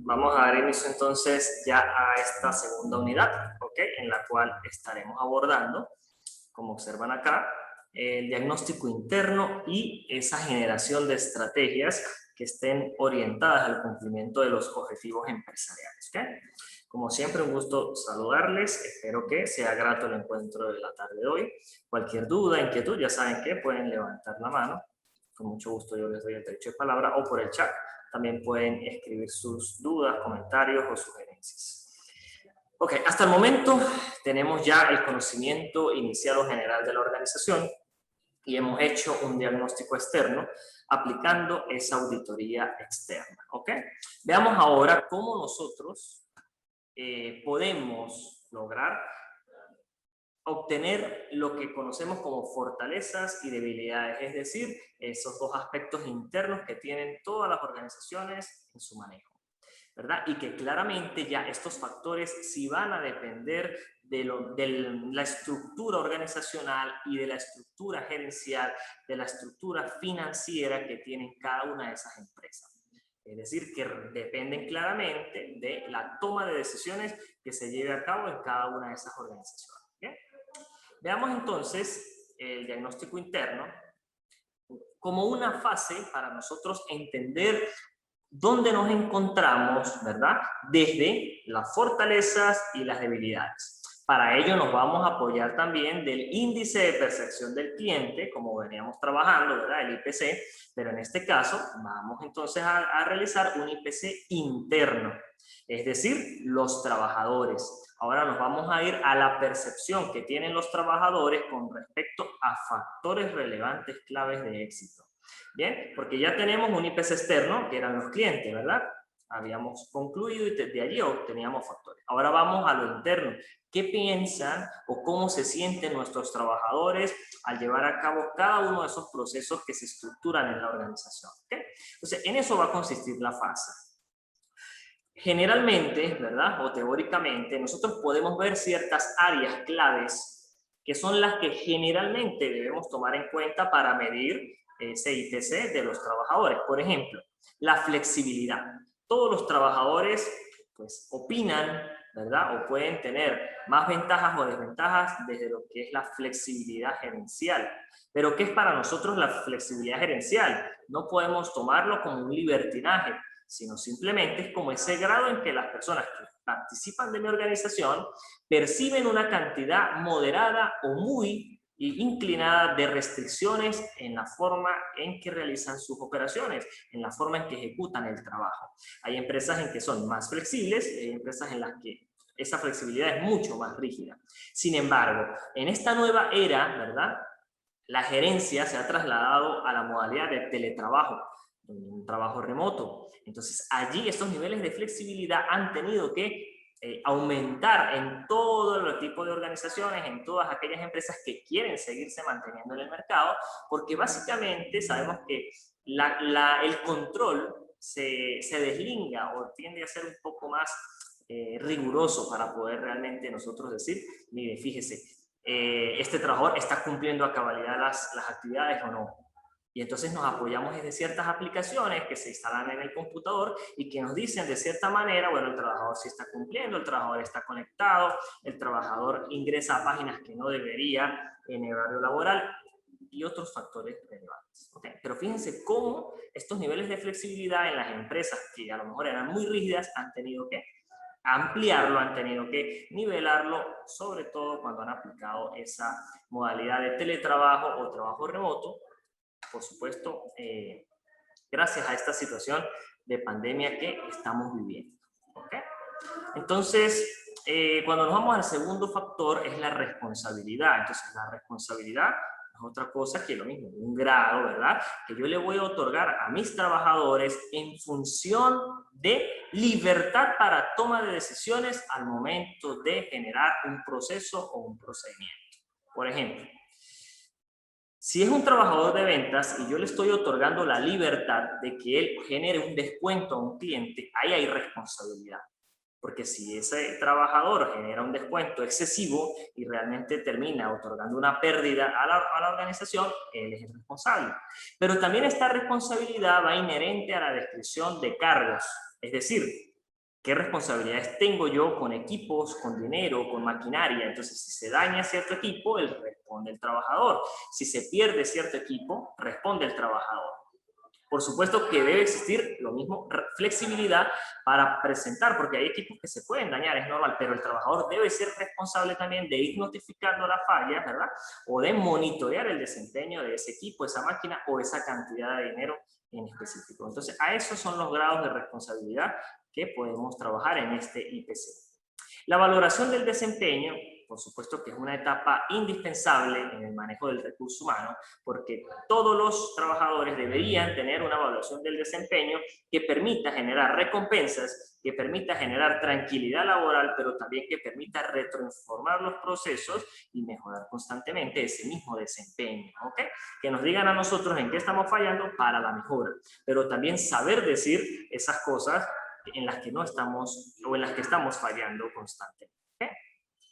Vamos a dar inicio entonces ya a esta segunda unidad, ¿ok? En la cual estaremos abordando, como observan acá, el diagnóstico interno y esa generación de estrategias que estén orientadas al cumplimiento de los objetivos empresariales, ¿ok? Como siempre, un gusto saludarles. Espero que sea grato el encuentro de la tarde de hoy. Cualquier duda, inquietud, ya saben que pueden levantar la mano. Con mucho gusto yo les doy el derecho de palabra o por el chat. También pueden escribir sus dudas, comentarios o sugerencias. Ok, hasta el momento tenemos ya el conocimiento inicial o general de la organización y hemos hecho un diagnóstico externo aplicando esa auditoría externa. Ok, veamos ahora cómo nosotros podemos lograr obtener lo que conocemos como fortalezas y debilidades, es decir, esos dos aspectos internos que tienen todas las organizaciones en su manejo, ¿verdad? Y que claramente ya estos factores sí van a depender de la estructura organizacional y de la estructura gerencial, de la estructura financiera que tienen cada una de esas empresas. Es decir, que dependen claramente de la toma de decisiones que se lleve a cabo en cada una de esas organizaciones. ¿Okay? Veamos entonces el diagnóstico interno como una fase para nosotros entender dónde nos encontramos, ¿verdad? Desde las fortalezas y las debilidades. Para ello nos vamos a apoyar también del índice de percepción del cliente, como veníamos trabajando, ¿verdad? El IPC, pero en este caso vamos entonces a realizar un IPC interno, es decir, los trabajadores. Ahora nos vamos a ir a la percepción que tienen los trabajadores con respecto a factores relevantes claves de éxito. Bien, porque ya tenemos un IPC externo, que eran los clientes, ¿verdad? Habíamos concluido y desde allí obteníamos factores. Ahora vamos a lo interno. ¿Qué piensan o cómo se sienten nuestros trabajadores al llevar a cabo cada uno de esos procesos que se estructuran en la organización? ¿Okay? Entonces, en eso va a consistir la fase. Generalmente, ¿verdad? O teóricamente, nosotros podemos ver ciertas áreas claves que son las que generalmente debemos tomar en cuenta para medir ese IPC de los trabajadores. Por ejemplo, la flexibilidad. Todos los trabajadores pues opinan, ¿verdad? O pueden tener más ventajas o desventajas desde lo que es la flexibilidad gerencial. Pero ¿qué es para nosotros la flexibilidad gerencial? No podemos tomarlo como un libertinaje, sino simplemente es como ese grado en que las personas que participan de mi organización perciben una cantidad moderada o muy inclinada de restricciones en la forma en que realizan sus operaciones, en la forma en que ejecutan el trabajo. Hay empresas en que son más flexibles y hay empresas en las que esa flexibilidad es mucho más rígida. Sin embargo, en esta nueva era, ¿verdad? La gerencia se ha trasladado a la modalidad de teletrabajo, un trabajo remoto. Entonces, allí estos niveles de flexibilidad han tenido que aumentar en todo el tipo de organizaciones, en todas aquellas empresas que quieren seguirse manteniendo en el mercado, porque básicamente sabemos que el control se deslinda o tiende a ser un poco más riguroso para poder realmente nosotros decir, mire, fíjese, este trabajador está cumpliendo a cabalidad las actividades o no. Y entonces nos apoyamos desde ciertas aplicaciones que se instalan en el computador y que nos dicen de cierta manera, bueno, el trabajador sí está cumpliendo, el trabajador está conectado, el trabajador ingresa a páginas que no debería en el horario laboral y otros factores relevantes. ¿Okay? Pero fíjense cómo estos niveles de flexibilidad en las empresas que a lo mejor eran muy rígidas han tenido que ampliarlo, han tenido que nivelarlo, sobre todo cuando han aplicado esa modalidad de teletrabajo o trabajo remoto, por supuesto, gracias a esta situación de pandemia que estamos viviendo. ¿Okay? Entonces, cuando nos vamos al segundo factor es la responsabilidad. Entonces, la responsabilidad es otra cosa que lo mismo, un grado, ¿verdad? Que yo le voy a otorgar a mis trabajadores en función de libertad para toma de decisiones al momento de generar un proceso o un procedimiento. Por ejemplo, si es un trabajador de ventas y yo le estoy otorgando la libertad de que él genere un descuento a un cliente, ahí hay responsabilidad. Porque si ese trabajador genera un descuento excesivo y realmente termina otorgando una pérdida a la organización, él es el responsable. Pero también esta responsabilidad va inherente a la descripción de cargos. Es decir, ¿Qué responsabilidades tengo yo con equipos, con dinero, con maquinaria? Entonces, si se daña cierto equipo, responde el trabajador. Si se pierde cierto equipo, responde el trabajador. Por supuesto que debe existir lo mismo, flexibilidad para presentar, porque hay equipos que se pueden dañar, es normal, pero el trabajador debe ser responsable también de ir notificando las fallas, ¿verdad? O de monitorear el desempeño de ese equipo, esa máquina o esa cantidad de dinero en específico. Entonces, a esos son los grados de responsabilidad que podemos trabajar en este IPC. La valoración del desempeño, por supuesto que es una etapa indispensable en el manejo del recurso humano, porque todos los trabajadores deberían tener una evaluación del desempeño que permita generar recompensas, que permita generar tranquilidad laboral, pero también que permita retroinformar los procesos y mejorar constantemente ese mismo desempeño, ¿ok? Que nos digan a nosotros en qué estamos fallando para la mejora, pero también saber decir esas cosas en las que no estamos o en las que estamos fallando constantemente.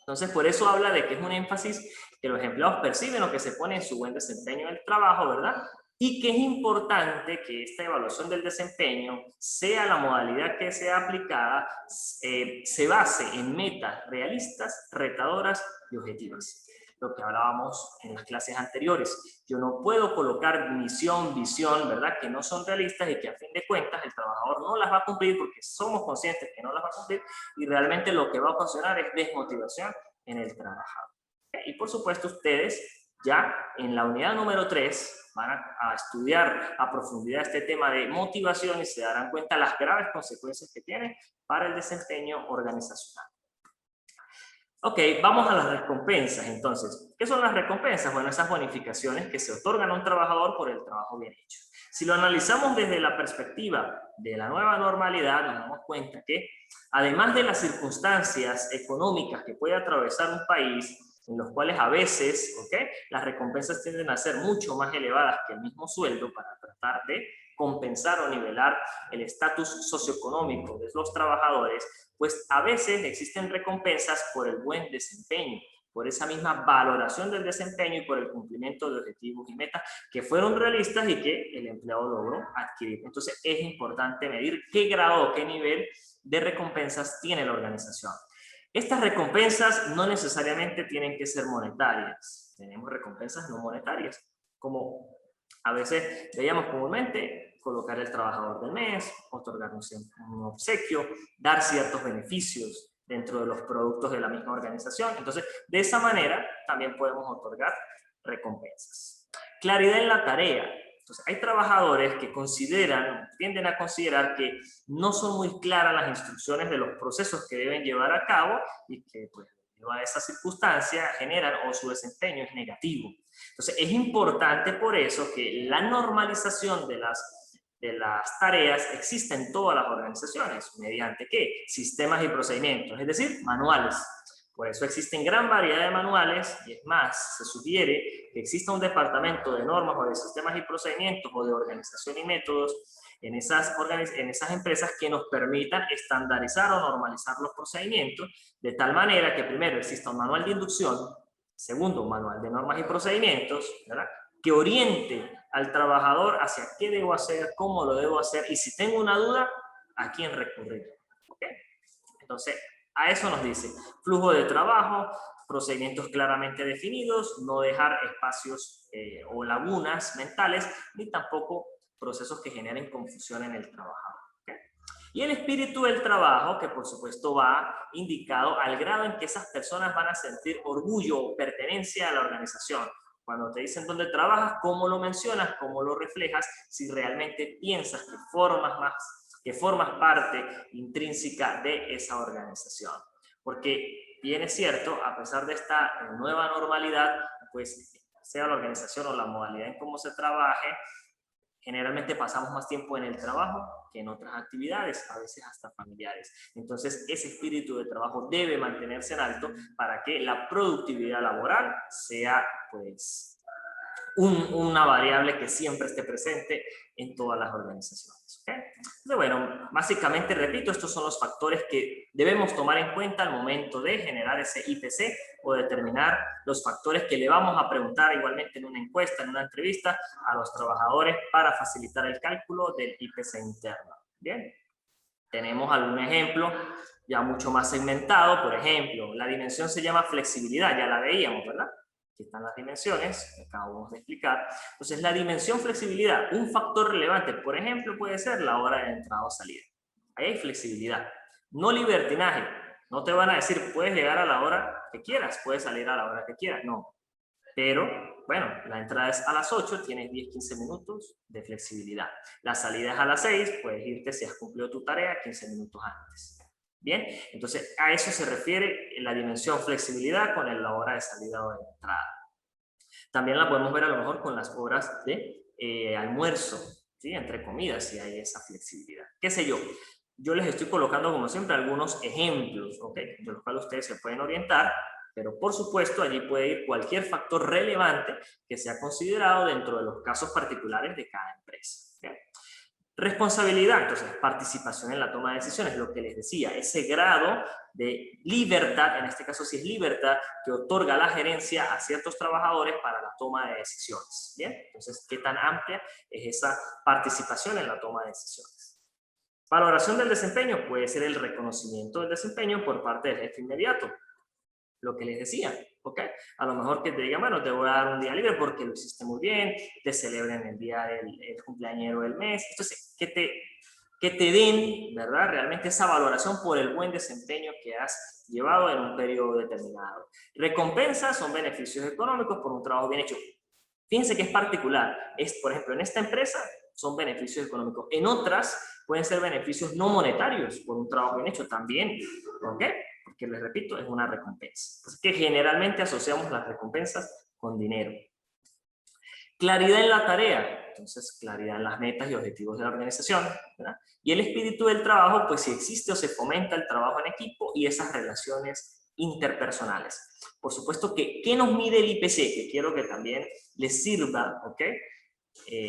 Entonces, por eso habla de que es un énfasis que los empleados perciben lo que se pone en su buen desempeño en el trabajo, ¿verdad? Y que es importante que esta evaluación del desempeño, sea la modalidad que sea aplicada, se base en metas realistas, retadoras y objetivas. Lo que hablábamos en las clases anteriores. Yo no puedo colocar misión, visión, ¿verdad? Que no son realistas y que a fin de cuentas el trabajador no las va a cumplir porque somos conscientes que no las va a cumplir y realmente lo que va a ocasionar es desmotivación en el trabajador. Y por supuesto ustedes ya en la unidad número 3 van a estudiar a profundidad este tema de motivación y se darán cuenta las graves consecuencias que tiene para el desempeño organizacional. Ok, vamos a las recompensas entonces. ¿Qué son las recompensas? Bueno, esas bonificaciones que se otorgan a un trabajador por el trabajo bien hecho. Si lo analizamos desde la perspectiva de la nueva normalidad, nos damos cuenta que además de las circunstancias económicas que puede atravesar un país, en los cuales a veces, las recompensas tienden a ser mucho más elevadas que el mismo sueldo para tratar de compensar o nivelar el estatus socioeconómico de los trabajadores, pues a veces existen recompensas por el buen desempeño, por esa misma valoración del desempeño y por el cumplimiento de objetivos y metas que fueron realistas y que el empleado logró adquirir. Entonces es importante medir qué grado, qué nivel de recompensas tiene la organización. Estas recompensas no necesariamente tienen que ser monetarias. Tenemos recompensas no monetarias, como a veces veíamos comúnmente colocar el trabajador del mes, otorgarnos un obsequio, dar ciertos beneficios dentro de los productos de la misma organización. Entonces, de esa manera también podemos otorgar recompensas. Claridad en la tarea. Entonces, hay trabajadores que tienden a considerar que no son muy claras las instrucciones de los procesos que deben llevar a cabo y que, pues, debido a esa circunstancia, generan o su desempeño es negativo. Entonces, es importante por eso que la normalización de las tareas existe en todas las organizaciones. ¿Mediante qué? Sistemas y procedimientos, es decir, manuales. Por eso existen gran variedad de manuales y es más, se sugiere que exista un departamento de normas o de sistemas y procedimientos o de organización y métodos en esas empresas que nos permitan estandarizar o normalizar los procedimientos de tal manera que primero exista un manual de inducción, segundo, un manual de normas y procedimientos, ¿verdad?, que oriente al trabajador hacia qué debo hacer, cómo lo debo hacer y si tengo una duda, a quién recurrir. ¿Okay? Entonces, a eso nos dice flujo de trabajo, procedimientos claramente definidos, no dejar espacios o lagunas mentales, ni tampoco procesos que generen confusión en el trabajador. ¿Okay? Y el espíritu del trabajo, que por supuesto va indicado al grado en que esas personas van a sentir orgullo o pertenencia a la organización. Cuando te dicen dónde trabajas, cómo lo mencionas, cómo lo reflejas, si realmente piensas que formas parte intrínseca de esa organización. Porque bien es cierto, a pesar de esta nueva normalidad, pues sea la organización o la modalidad en cómo se trabaje, generalmente pasamos más tiempo en el trabajo que en otras actividades, a veces hasta familiares. Entonces, ese espíritu de trabajo debe mantenerse en alto para que la productividad laboral sea, pues, una variable que siempre esté presente en todas las organizaciones. ¿Okay? Entonces, bueno, básicamente, repito, estos son los factores que debemos tomar en cuenta al momento de generar ese IPC o determinar los factores que le vamos a preguntar igualmente en una encuesta, en una entrevista a los trabajadores para facilitar el cálculo del IPC interno. Bien. Tenemos algún ejemplo ya mucho más segmentado. Por ejemplo, la dimensión se llama flexibilidad, ya la veíamos, ¿verdad? Aquí están las dimensiones que acabamos de explicar. Entonces, la dimensión flexibilidad, un factor relevante, por ejemplo, puede ser la hora de entrada o salida. Ahí hay flexibilidad. No libertinaje. No te van a decir, puedes llegar a la hora que quieras, puedes salir a la hora que quieras. No. Pero, bueno, la entrada es a las 8, tienes 10-15 minutos de flexibilidad. La salida es a las 6, puedes irte si has cumplido tu tarea 15 minutos antes. Bien, entonces a eso se refiere la dimensión flexibilidad con la hora de salida o de entrada. También la podemos ver a lo mejor con las horas de almuerzo, ¿sí? Entre comidas, si hay esa flexibilidad. ¿Qué sé yo? Yo les estoy colocando, como siempre, algunos ejemplos, ¿ok? De los cuales ustedes se pueden orientar, pero por supuesto allí puede ir cualquier factor relevante que sea considerado dentro de los casos particulares de cada empresa. ¿Okay? Responsabilidad, entonces, participación en la toma de decisiones, lo que les decía, ese grado de libertad, en este caso sí es libertad, que otorga la gerencia a ciertos trabajadores para la toma de decisiones. ¿Bien? Entonces, ¿qué tan amplia es esa participación en la toma de decisiones? Valoración del desempeño puede ser el reconocimiento del desempeño por parte del jefe inmediato. Lo que les decía, ¿ok? A lo mejor que te digan, bueno, te voy a dar un día libre porque lo hiciste muy bien, te celebren el día del cumpleañero del mes. Entonces, que te den, ¿verdad? Realmente esa valoración por el buen desempeño que has llevado en un periodo determinado. Recompensas son beneficios económicos por un trabajo bien hecho. Fíjense que es particular. Por ejemplo, en esta empresa son beneficios económicos. En otras pueden ser beneficios no monetarios por un trabajo bien hecho también. ¿Ok? Porque les repito, es una recompensa. Así que generalmente asociamos las recompensas con dinero. Claridad en la tarea, entonces claridad en las metas y objetivos de la organización, ¿verdad? Y el espíritu del trabajo, pues si existe o se fomenta el trabajo en equipo y esas relaciones interpersonales. Por supuesto que, ¿qué nos mide el IPC? Que quiero que también les sirva, ¿ok?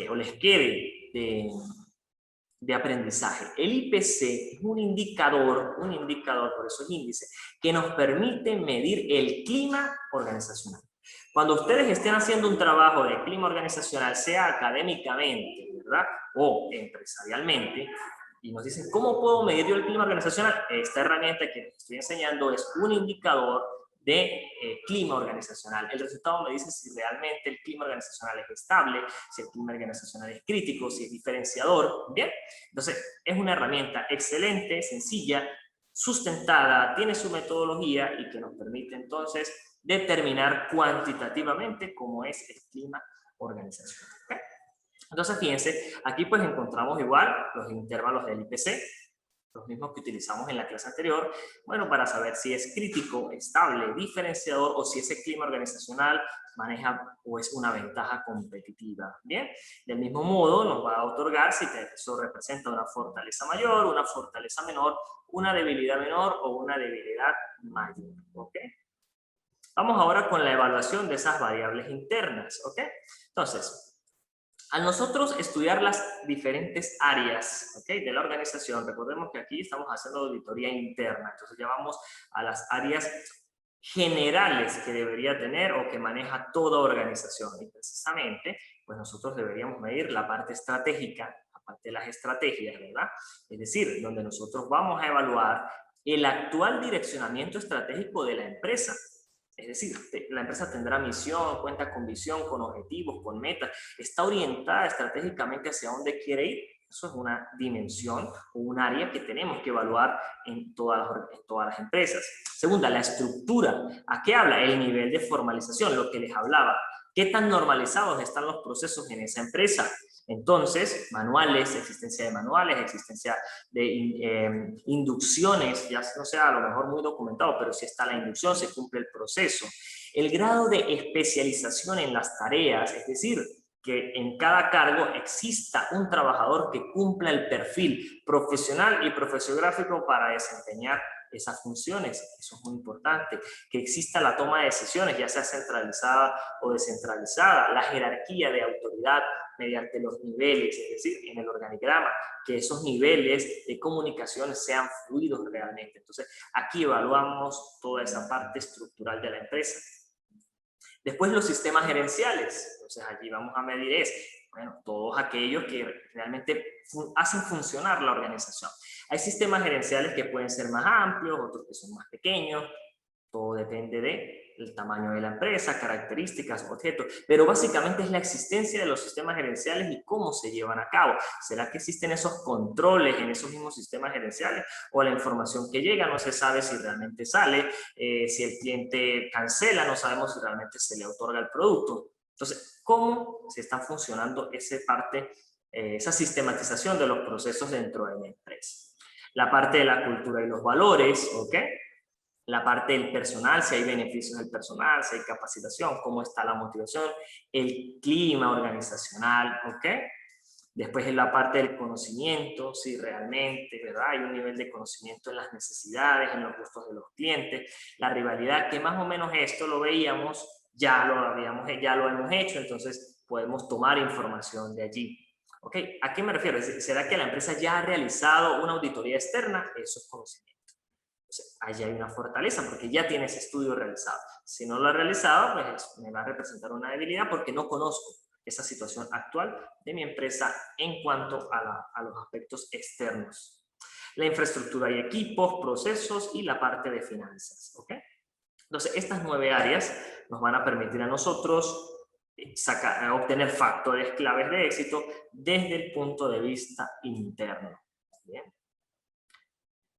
O les quede de aprendizaje. El IPC es un indicador, por eso es índice, que nos permite medir el clima organizacional. Cuando ustedes estén haciendo un trabajo de clima organizacional, sea académicamente, ¿verdad? O empresarialmente, y nos dicen, ¿cómo puedo medir yo el clima organizacional? Esta herramienta que les estoy enseñando es un indicador de clima organizacional. El resultado me dice si realmente el clima organizacional es estable, si el clima organizacional es crítico, si es diferenciador. Bien, entonces es una herramienta excelente, sencilla, sustentada, tiene su metodología y que nos permite entonces determinar cuantitativamente cómo es el clima organizacional. ¿Okay? Entonces fíjense, aquí pues encontramos igual los intervalos del IPC, los mismos que utilizamos en la clase anterior, bueno, para saber si es crítico, estable, diferenciador o si ese clima organizacional maneja o es una ventaja competitiva. Bien, del mismo modo nos va a otorgar si eso representa una fortaleza mayor, una fortaleza menor, una debilidad menor o una debilidad mayor. ¿Ok? Vamos ahora con la evaluación de esas variables internas. ¿Ok? Entonces, al nosotros estudiar las diferentes áreas, ¿okay? De la organización, recordemos que aquí estamos haciendo auditoría interna, entonces ya vamos a las áreas generales que debería tener o que maneja toda organización. Y precisamente, pues nosotros deberíamos medir la parte estratégica, aparte de las estrategias, ¿verdad? Es decir, donde nosotros vamos a evaluar el actual direccionamiento estratégico de la empresa. Es decir, la empresa tendrá misión, cuenta con visión, con objetivos, con metas, está orientada estratégicamente hacia dónde quiere ir. Eso es una dimensión o un área que tenemos que evaluar en todas las empresas. Segunda, la estructura. ¿A qué habla? El nivel de formalización, lo que les hablaba. ¿Qué tan normalizados están los procesos en esa empresa? Entonces, manuales, existencia de manuales, existencia de inducciones, ya no sea a lo mejor muy documentado, pero si está la inducción, se cumple el proceso. El grado de especialización en las tareas, es decir, que en cada cargo exista un trabajador que cumpla el perfil profesional y profesiográfico para desempeñar esas funciones. Eso es muy importante. Que exista la toma de decisiones, ya sea centralizada o descentralizada, la jerarquía de autoridad mediante los niveles, es decir, en el organigrama, que esos niveles de comunicación sean fluidos realmente. Entonces, aquí evaluamos toda esa parte estructural de la empresa. Después los sistemas gerenciales, entonces allí vamos a medir bueno, todos todos aquellos que realmente hacen funcionar la organización. Hay sistemas gerenciales que pueden ser más amplios, otros que son más pequeños, todo depende del tamaño de la empresa, características, objetos, pero básicamente es la existencia de los sistemas gerenciales y cómo se llevan a cabo. ¿Será que existen esos controles en esos mismos sistemas gerenciales? O la información que llega no se sabe si realmente sale, si el cliente cancela, no sabemos si realmente se le otorga el producto. Entonces, ¿cómo se está funcionando esa sistematización de los procesos dentro de mi empresa? La parte de la cultura y los valores, ¿ok? La parte del personal, si hay beneficios del personal, si hay capacitación, cómo está la motivación, el clima organizacional, ¿ok? Después en la parte del conocimiento, si realmente, ¿verdad? Hay un nivel de conocimiento en las necesidades, en los gustos de los clientes, la rivalidad, que más o menos esto lo veíamos, ya lo hemos hecho, entonces podemos tomar información de allí. ¿Ok? ¿A qué me refiero? ¿Será que la empresa ya ha realizado una auditoría externa? Eso es conocimiento. Allí hay una fortaleza porque ya tiene ese estudio realizado. Si no lo ha realizado, pues me va a representar una debilidad porque no conozco esa situación actual de mi empresa en cuanto a los aspectos externos. La infraestructura y equipos, procesos y la parte de finanzas. ¿Ok? Entonces, estas 9 áreas nos van a permitir a nosotros obtener factores claves de éxito desde el punto de vista interno. ¿Bien?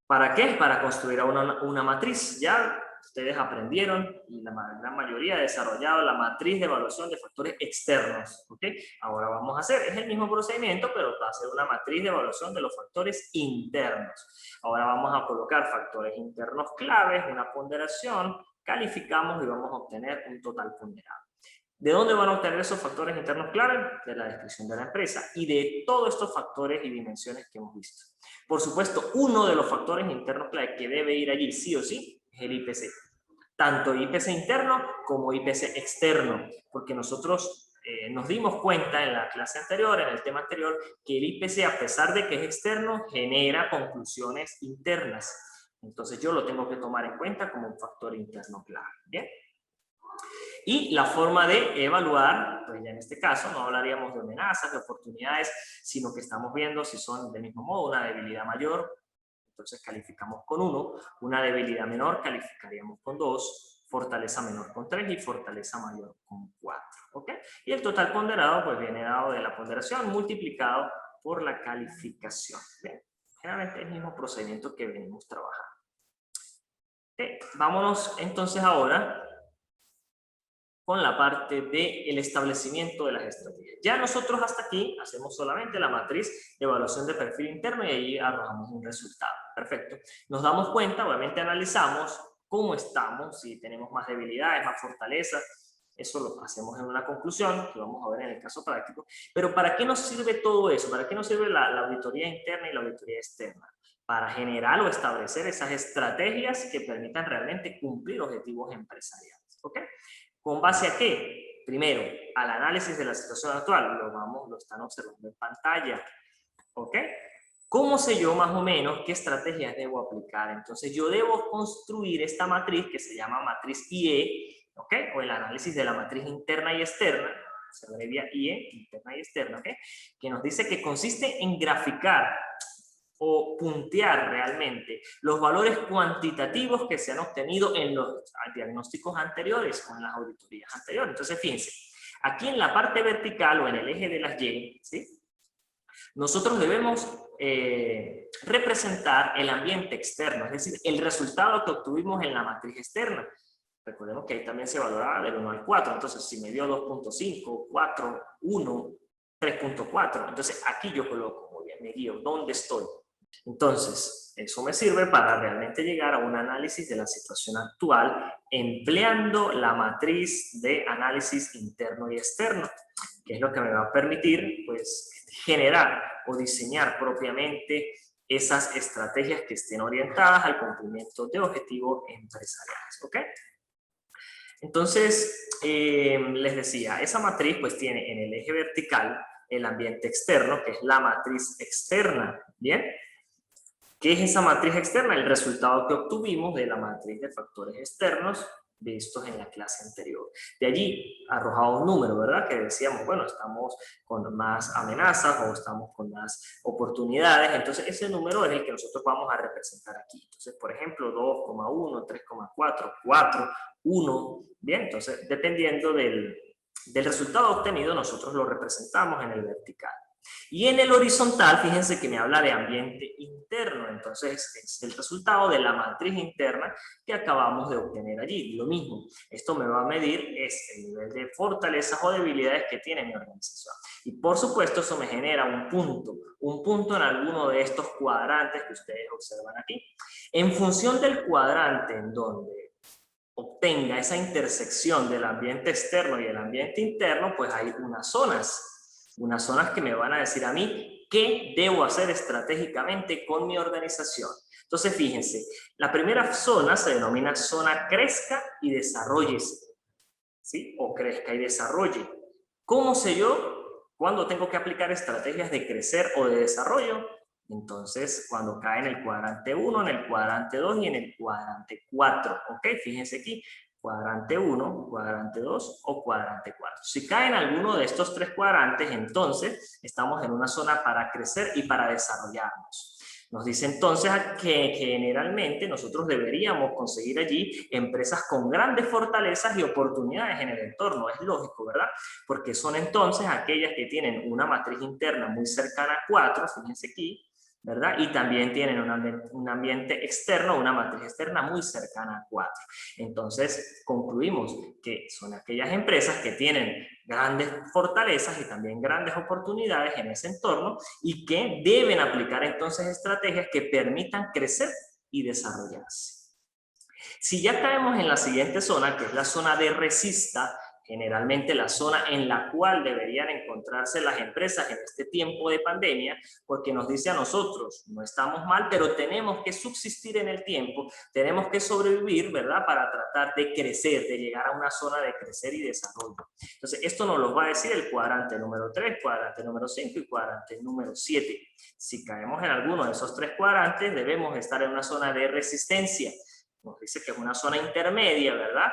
¿Para qué? Para construir una matriz. Ya ustedes aprendieron y la gran mayoría ha desarrollado la matriz de evaluación de factores externos. ¿Ok? Ahora vamos a hacer, es el mismo procedimiento, pero va a ser una matriz de evaluación de los factores internos. Ahora vamos a colocar factores internos claves, una ponderación, calificamos y vamos a obtener un total ponderado. ¿De dónde van a obtener esos factores internos claves? De la descripción de la empresa y de todos estos factores y dimensiones que hemos visto. Por supuesto, uno de los factores internos clave que debe ir allí sí o sí es el IPC. Tanto IPC interno como IPC externo, porque nosotros nos dimos cuenta en la clase anterior, en el tema anterior, que el IPC, a pesar de que es externo, genera conclusiones internas. Entonces yo lo tengo que tomar en cuenta como un factor interno clave. ¿Bien? Y la forma de evaluar, pues ya en este caso no hablaríamos de amenazas, de oportunidades, sino que estamos viendo si son del mismo modo una debilidad mayor, entonces calificamos con 1, una debilidad menor calificaríamos con 2, fortaleza menor con 3 y fortaleza mayor con 4. ¿Ok? Y el total ponderado pues viene dado de la ponderación multiplicado por la calificación. ¿Bien? Generalmente es el mismo procedimiento que venimos trabajando. Vámonos entonces ahora con la parte del establecimiento de las estrategias. Ya nosotros hasta aquí hacemos solamente la matriz de evaluación de perfil interno y ahí arrojamos un resultado. Perfecto. Nos damos cuenta, obviamente analizamos cómo estamos, si tenemos más debilidades, más fortalezas. Eso lo hacemos en una conclusión que vamos a ver en el caso práctico. Pero ¿para qué nos sirve todo eso? ¿Para qué nos sirve la auditoría interna y la auditoría externa? Para generar o establecer esas estrategias que permitan realmente cumplir objetivos empresariales. ¿Ok? ¿Con base a qué? Primero, al análisis de la situación actual. Lo están observando en pantalla. ¿Ok? ¿Cómo sé yo más o menos qué estrategias debo aplicar? Entonces yo debo construir esta matriz que se llama matriz IE, ¿ok? O el análisis de la matriz interna y externa, se abrevia IE, interna y externa, ¿ok? Que nos dice que consiste en graficar o puntear realmente los valores cuantitativos que se han obtenido en los diagnósticos anteriores o en las auditorías anteriores. Entonces, fíjense, aquí en la parte vertical o en el eje de las Y, ¿sí? Nosotros debemos representar el ambiente externo, es decir, el resultado que obtuvimos en la matriz externa. Recordemos que ahí también se valoraba del 1 al 4, entonces si me dio 2.5, 4, 1, 3.4, entonces aquí yo coloco, muy bien, me guío, ¿dónde estoy? Entonces, eso me sirve para realmente llegar a un análisis de la situación actual empleando la matriz de análisis interno y externo, que es lo que me va a permitir, pues, generar o diseñar propiamente esas estrategias que estén orientadas al cumplimiento de objetivos empresariales. ¿Ok? Entonces, les decía, esa matriz pues tiene en el eje vertical el ambiente externo, que es la matriz externa, ¿bien? ¿Qué es esa matriz externa? El resultado que obtuvimos de la matriz de factores externos vistos en la clase anterior. De allí arrojaba un número, ¿verdad? Que decíamos, bueno, estamos con más amenazas o estamos con más oportunidades. Entonces, ese número es el que nosotros vamos a representar aquí. Entonces, por ejemplo, 2,1, 3,4, 4, 1. Bien, entonces, dependiendo del resultado obtenido, nosotros lo representamos en el vertical. Y en el horizontal, fíjense que me habla de ambiente interno, entonces es el resultado de la matriz interna que acabamos de obtener allí. Lo mismo, esto me va a medir el nivel de fortalezas o debilidades que tiene mi organización. Y por supuesto eso me genera un punto en alguno de estos cuadrantes que ustedes observan aquí. En función del cuadrante en donde obtenga esa intersección del ambiente externo y el ambiente interno, pues hay unas zonas que me van a decir a mí qué debo hacer estratégicamente con mi organización. Entonces, fíjense, la primera zona se denomina zona crezca y desarróllese, ¿sí? O crezca y desarrolle. ¿Cómo sé yo cuándo tengo que aplicar estrategias de crecer o de desarrollo? Entonces, cuando cae en el cuadrante 1, en el cuadrante 2 y en el cuadrante 4, ¿ok? Fíjense aquí, cuadrante 1, cuadrante 2 o cuadrante 4. Si cae en alguno de estos tres cuadrantes, entonces estamos en una zona para crecer y para desarrollarnos. Nos dice entonces que generalmente nosotros deberíamos conseguir allí empresas con grandes fortalezas y oportunidades en el entorno. Es lógico, ¿verdad? Porque son entonces aquellas que tienen una matriz interna muy cercana a 4, fíjense aquí, ¿verdad? Y también tienen un ambiente externo, una matriz externa muy cercana a 4. Entonces, concluimos que son aquellas empresas que tienen grandes fortalezas y también grandes oportunidades en ese entorno y que deben aplicar entonces estrategias que permitan crecer y desarrollarse. Si ya caemos en la siguiente zona, que es la zona de resista, generalmente la zona en la cual deberían encontrarse las empresas en este tiempo de pandemia, porque nos dice a nosotros, no estamos mal, pero tenemos que subsistir en el tiempo, tenemos que sobrevivir, ¿verdad? Para tratar de crecer, de llegar a una zona de crecer y desarrollo. Entonces, esto nos lo va a decir el cuadrante número 3, cuadrante número 5 y cuadrante número 7. Si caemos en alguno de esos tres cuadrantes, debemos estar en una zona de resistencia. Nos dice que es una zona intermedia, ¿verdad?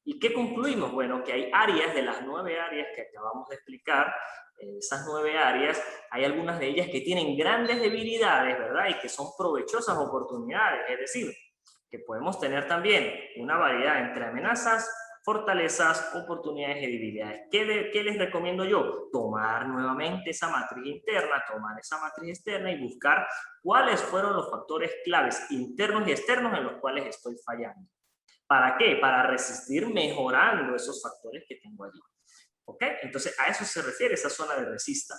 ¿Y qué concluimos? Bueno, que hay áreas de las 9 áreas que acabamos de explicar, esas 9 áreas, hay algunas de ellas que tienen grandes debilidades, ¿verdad? Y que son provechosas oportunidades, es decir, que podemos tener también una variedad entre amenazas, fortalezas, oportunidades y debilidades. ¿Qué les recomiendo yo? Tomar nuevamente esa matriz interna, tomar esa matriz externa y buscar cuáles fueron los factores claves internos y externos en los cuales estoy fallando. ¿Para qué? Para resistir mejorando esos factores que tengo allí. ¿Ok? Entonces, a eso se refiere esa zona de resista.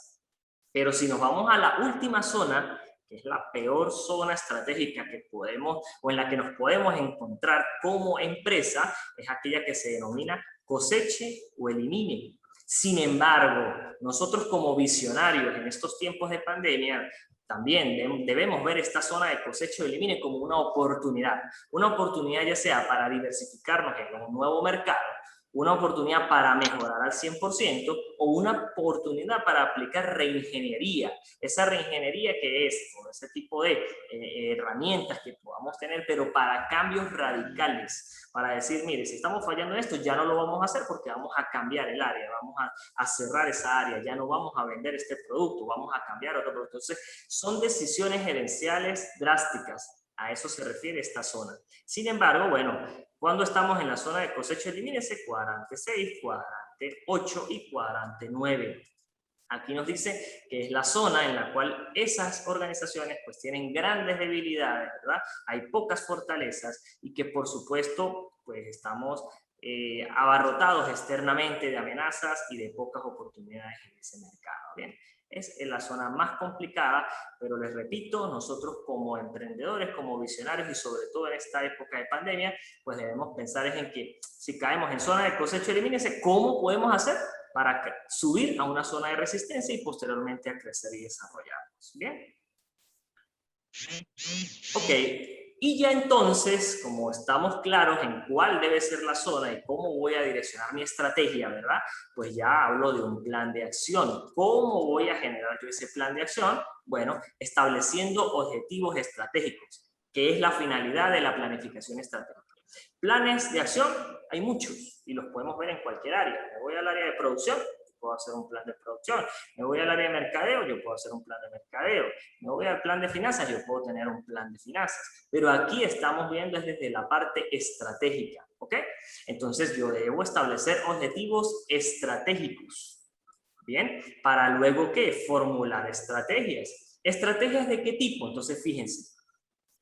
Pero si nos vamos a la última zona, que es la peor zona estratégica que podemos, o en la que nos podemos encontrar como empresa, es aquella que se denomina coseche o elimine. Sin embargo, nosotros como visionarios en estos tiempos de pandemia, también debemos ver esta zona de cosecha o elimine como una oportunidad ya sea para diversificarnos en un nuevo mercado, una oportunidad para mejorar al 100% o una oportunidad para aplicar reingeniería. Esa reingeniería que es todo ese tipo de herramientas que podamos tener, pero para cambios radicales, para decir, mire, si estamos fallando en esto, ya no lo vamos a hacer porque vamos a cambiar el área, vamos a cerrar esa área, ya no vamos a vender este producto, vamos a cambiar otro producto. Entonces, son decisiones gerenciales drásticas. A eso se refiere esta zona. Sin embargo, bueno, cuando estamos en la zona de cosecha, elimínese cuadrante 6, cuadrante 8 y cuadrante 9. Aquí nos dice que es la zona en la cual esas organizaciones pues tienen grandes debilidades, ¿verdad? Hay pocas fortalezas y que por supuesto pues estamos abarrotados externamente de amenazas y de pocas oportunidades en ese mercado. Bien, es la zona más complicada, pero les repito, nosotros como emprendedores, como visionarios y sobre todo en esta época de pandemia, pues debemos pensar en que si caemos en zona de cosecha, elimínese, ¿cómo podemos hacer para subir a una zona de resistencia y posteriormente a crecer y desarrollarnos? Bien. Ok, y ya entonces, como estamos claros en cuál debe ser la zona y cómo voy a direccionar mi estrategia, ¿verdad? Pues ya hablo de un plan de acción. ¿Cómo voy a generar yo ese plan de acción? Bueno, estableciendo objetivos estratégicos, que es la finalidad de la planificación estratégica. Planes de acción hay muchos y los podemos ver en cualquier área. Me voy al área de producción, puedo hacer un plan de producción. Me voy al área de mercadeo, yo puedo hacer un plan de mercadeo. Me voy al plan de finanzas, yo puedo tener un plan de finanzas. Pero aquí estamos viendo desde la parte estratégica, ¿ok? Entonces yo debo establecer objetivos estratégicos, ¿bien? Para luego, ¿qué? Formular estrategias. ¿Estrategias de qué tipo? Entonces, fíjense.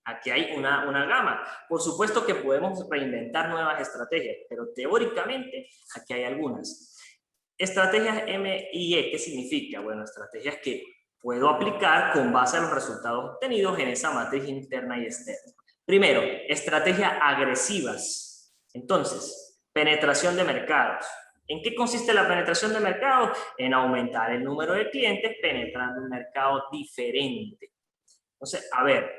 Aquí hay una gama. Por supuesto que podemos reinventar nuevas estrategias, pero teóricamente aquí hay algunas. Estrategias M y E, ¿qué significa? Bueno, estrategias que puedo aplicar con base a los resultados obtenidos en esa matriz interna y externa. Primero, estrategias agresivas. Entonces, penetración de mercados. ¿En qué consiste la penetración de mercados? En aumentar el número de clientes penetrando un mercado diferente. Entonces, a ver,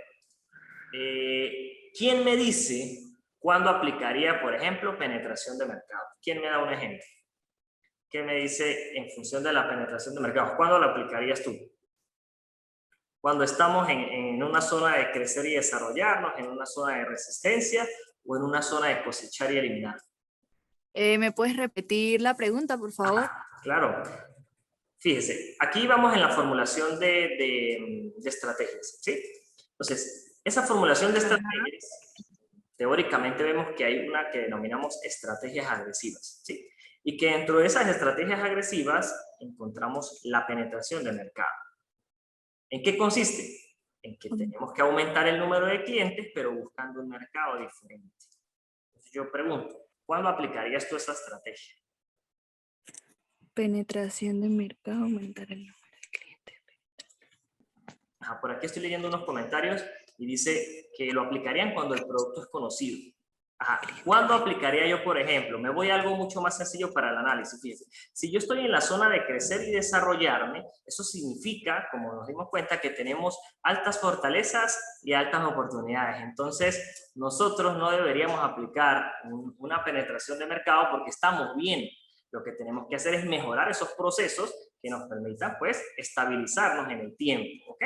¿quién me dice cuándo aplicaría, por ejemplo, penetración de mercado? ¿Quién me da un ejemplo? ¿Qué me dice en función de la penetración de mercados? ¿Cuándo la aplicarías tú? Cuando estamos en una zona de crecer y desarrollarnos, en una zona de resistencia o en una zona de cosechar y eliminar. ¿Me puedes repetir la pregunta, por favor? Claro. Fíjese, aquí vamos en la formulación de estrategias, ¿sí? Entonces, esa formulación de estrategias, teóricamente vemos que hay una que denominamos estrategias agresivas, ¿sí? Y que dentro de esas estrategias agresivas encontramos la penetración de mercado. ¿En qué consiste? En que tenemos que aumentar el número de clientes, pero buscando un mercado diferente. Entonces yo pregunto, ¿cuándo aplicarías tú esa estrategia? Penetración de mercado, aumentar el número de clientes. Por aquí estoy leyendo unos comentarios y dice que lo aplicarían cuando el producto es conocido. ¿Cuándo aplicaría yo, por ejemplo? Me voy a algo mucho más sencillo para el análisis. Fíjense, si yo estoy en la zona de crecer y desarrollarme, eso significa, como nos dimos cuenta, que tenemos altas fortalezas y altas oportunidades. Entonces, nosotros no deberíamos aplicar una penetración de mercado porque estamos bien. Lo que tenemos que hacer es mejorar esos procesos que nos permitan, pues, estabilizarnos en el tiempo, ¿ok?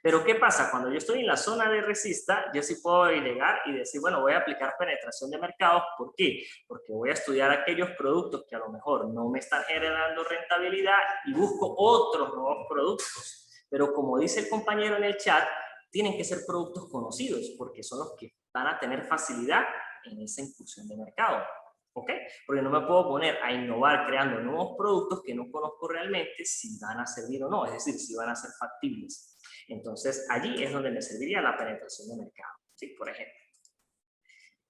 Pero ¿qué pasa? Cuando yo estoy en la zona de resista, yo sí puedo llegar y decir, bueno, voy a aplicar penetración de mercados. ¿Por qué? Porque voy a estudiar aquellos productos que a lo mejor no me están generando rentabilidad y busco otros nuevos productos. Pero como dice el compañero en el chat, tienen que ser productos conocidos porque son los que van a tener facilidad en esa incursión de mercado. ¿Ok? Porque no me puedo poner a innovar creando nuevos productos que no conozco realmente si van a servir o no, es decir, si van a ser factibles. Entonces, allí es donde me serviría la penetración de mercado, ¿sí? Por ejemplo.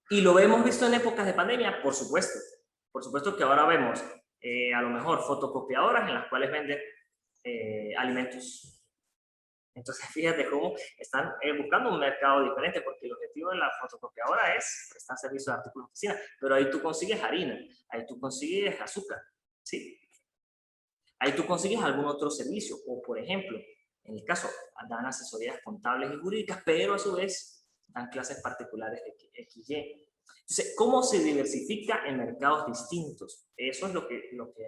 ¿Y lo hemos visto en épocas de pandemia? Por supuesto. Por supuesto que ahora vemos a lo mejor fotocopiadoras en las cuales venden alimentos. Entonces, fíjate cómo están buscando un mercado diferente, porque el objetivo de la fotocopiadora es prestar servicio de artículos de oficina, pero ahí tú consigues harina, ahí tú consigues azúcar, ¿sí? Ahí tú consigues algún otro servicio, o por ejemplo, en el caso, dan asesorías contables y jurídicas, pero a su vez dan clases particulares de XY. Entonces, ¿cómo se diversifica en mercados distintos? Eso es lo que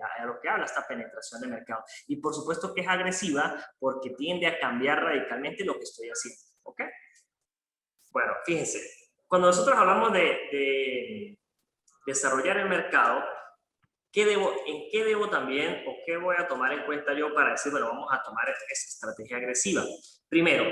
habla esta penetración de mercado. Y por supuesto que es agresiva porque tiende a cambiar radicalmente lo que estoy haciendo. ¿Ok? Bueno, fíjense, cuando nosotros hablamos de desarrollar el mercado, ¿en qué debo también o qué voy a tomar en cuenta yo para decir, bueno, vamos a tomar esa estrategia agresiva? Primero,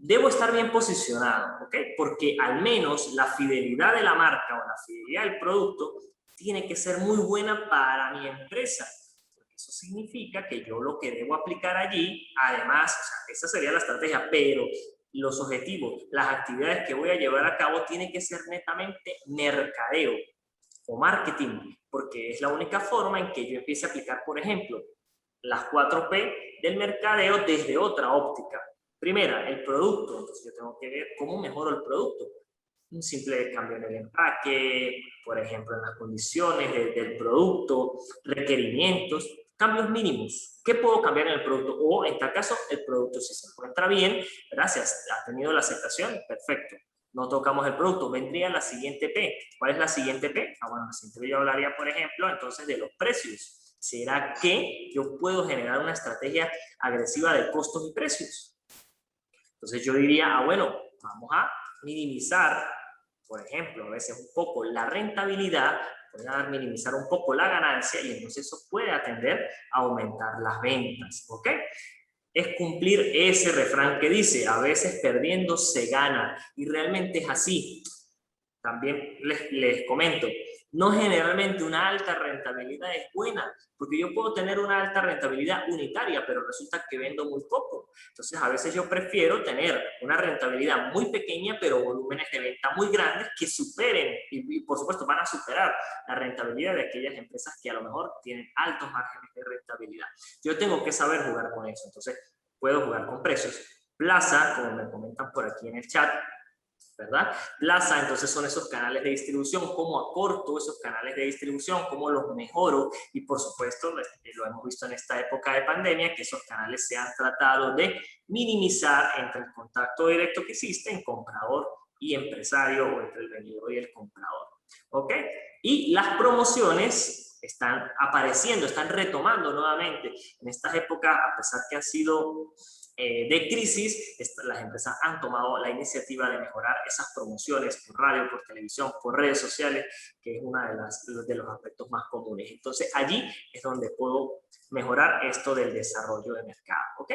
debo estar bien posicionado, ¿ok? Porque al menos la fidelidad de la marca o la fidelidad del producto tiene que ser muy buena para mi empresa. Porque eso significa que yo lo que debo aplicar allí, además, o sea, esa sería la estrategia, pero los objetivos, las actividades que voy a llevar a cabo tienen que ser netamente mercadeo o marketing, porque es la única forma en que yo empiece a aplicar, por ejemplo, las 4P del mercadeo desde otra óptica. Primera, el producto. Entonces yo tengo que ver cómo mejoro el producto. Un simple cambio en el empaque, por ejemplo, en las condiciones del producto, requerimientos, cambios mínimos. ¿Qué puedo cambiar en el producto? O en tal caso, el producto si se encuentra bien, gracias, ha tenido la aceptación, perfecto. No tocamos el producto, vendría la siguiente P. ¿Cuál es la siguiente P? Bueno, la siguiente P yo hablaría, por ejemplo, entonces de los precios. ¿Será que yo puedo generar una estrategia agresiva de costos y precios? Entonces yo diría, bueno, vamos a minimizar por ejemplo, a veces un poco la rentabilidad, puede minimizar un poco la ganancia y entonces eso puede atender a aumentar las ventas, ¿ok? Es cumplir ese refrán que dice, a veces perdiendo se gana, y realmente es así. También les comento, no generalmente una alta rentabilidad es buena, porque yo puedo tener una alta rentabilidad unitaria, pero resulta que vendo muy poco. Entonces, a veces yo prefiero tener una rentabilidad muy pequeña, pero volúmenes de venta muy grandes que superen, y por supuesto van a superar la rentabilidad de aquellas empresas que a lo mejor tienen altos márgenes de rentabilidad. Yo tengo que saber jugar con eso, entonces puedo jugar con precios. Plaza, como me comentan por aquí en el chat, ¿verdad? Plaza, entonces son esos canales de distribución, cómo acorto esos canales de distribución, cómo los mejoro, y por supuesto, lo hemos visto en esta época de pandemia, que esos canales se han tratado de minimizar entre el contacto directo que existe en comprador y empresario, o entre el vendedor y el comprador, ¿ok? Y las promociones están apareciendo, están retomando nuevamente en estas épocas, a pesar que han sido de crisis, las empresas han tomado la iniciativa de mejorar esas promociones por radio, por televisión, por redes sociales, que es uno de los aspectos más comunes. Entonces, allí es donde puedo mejorar esto del desarrollo de mercado, ¿ok?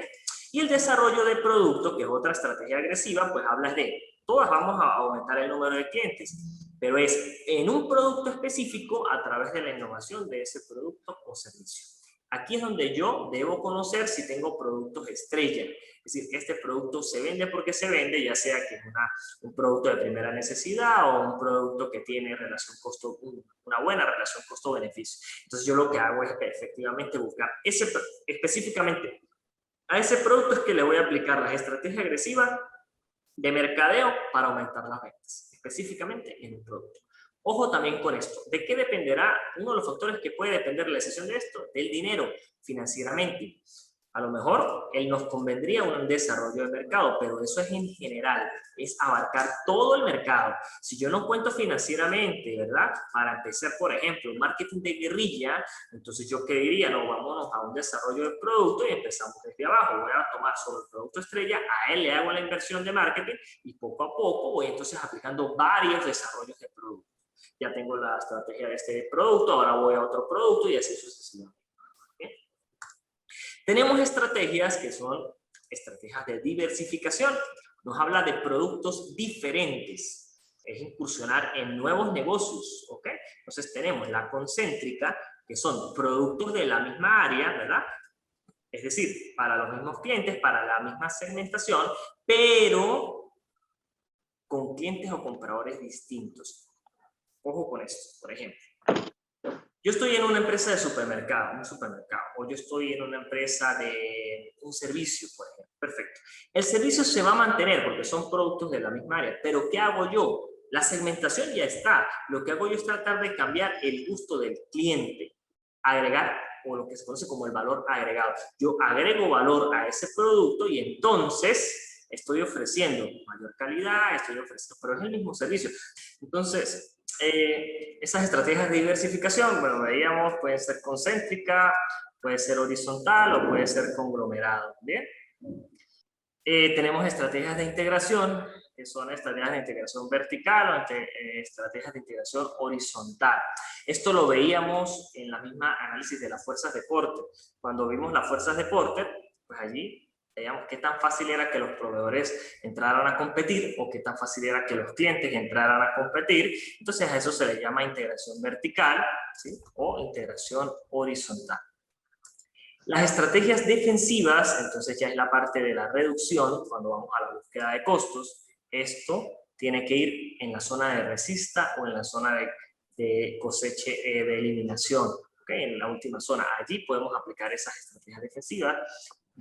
Y el desarrollo de producto, que es otra estrategia agresiva, pues habla de, todas vamos a aumentar el número de clientes, pero es en un producto específico a través de la innovación de ese producto o servicio. Aquí es donde yo debo conocer si tengo productos estrella. Es decir, este producto se vende porque se vende, ya sea que es un producto de primera necesidad o un producto que tiene una buena relación costo-beneficio. Entonces yo lo que hago es efectivamente buscar específicamente a ese producto es que le voy a aplicar las estrategias agresivas de mercadeo para aumentar las ventas, específicamente en un producto. Ojo también con esto. ¿De qué dependerá? Uno de los factores que puede depender la decisión de esto, del dinero, financieramente. A lo mejor él nos convendría un desarrollo de mercado, pero eso es en general, es abarcar todo el mercado. Si yo no cuento financieramente, ¿verdad? Para empezar, por ejemplo, un marketing de guerrilla, entonces yo qué diría, no, vámonos a un desarrollo de producto y empezamos desde abajo. Voy a tomar solo el producto estrella, a él le hago la inversión de marketing y poco a poco voy entonces aplicando varios desarrollos de producto. Ya tengo la estrategia de este producto, ahora voy a otro producto y así sucesivamente. Tenemos estrategias que son estrategias de diversificación. Nos habla de productos diferentes. Es incursionar en nuevos negocios, ¿ok? Entonces tenemos la concéntrica, que son productos de la misma área, ¿verdad? Es decir, para los mismos clientes, para la misma segmentación, pero con clientes o compradores distintos. Ojo con esto, por ejemplo. Yo estoy en una empresa de supermercado, o yo estoy en una empresa de un servicio, por ejemplo. Perfecto. El servicio se va a mantener porque son productos de la misma área, pero ¿qué hago yo? La segmentación ya está. Lo que hago yo es tratar de cambiar el gusto del cliente, agregar, o lo que se conoce como el valor agregado. Yo agrego valor a ese producto y entonces estoy ofreciendo mayor calidad, pero es el mismo servicio. Entonces, esas estrategias de diversificación, bueno, veíamos, puede ser concéntrica, puede ser horizontal o puede ser conglomerado, ¿bien? Tenemos estrategias de integración, que son estrategias de integración vertical o estrategias de integración horizontal. Esto lo veíamos en la misma análisis de las fuerzas de Porter. Cuando vimos las fuerzas de Porter, pues allí veíamos qué tan fácil era que los proveedores entraran a competir o qué tan fácil era que los clientes entraran a competir. Entonces a eso se le llama integración vertical, ¿sí? O integración horizontal. Las estrategias defensivas, entonces ya es la parte de la reducción, cuando vamos a la búsqueda de costos. Esto tiene que ir en la zona de resista o en la zona de coseche, de eliminación, ¿okay? En la última zona. Allí podemos aplicar esas estrategias defensivas,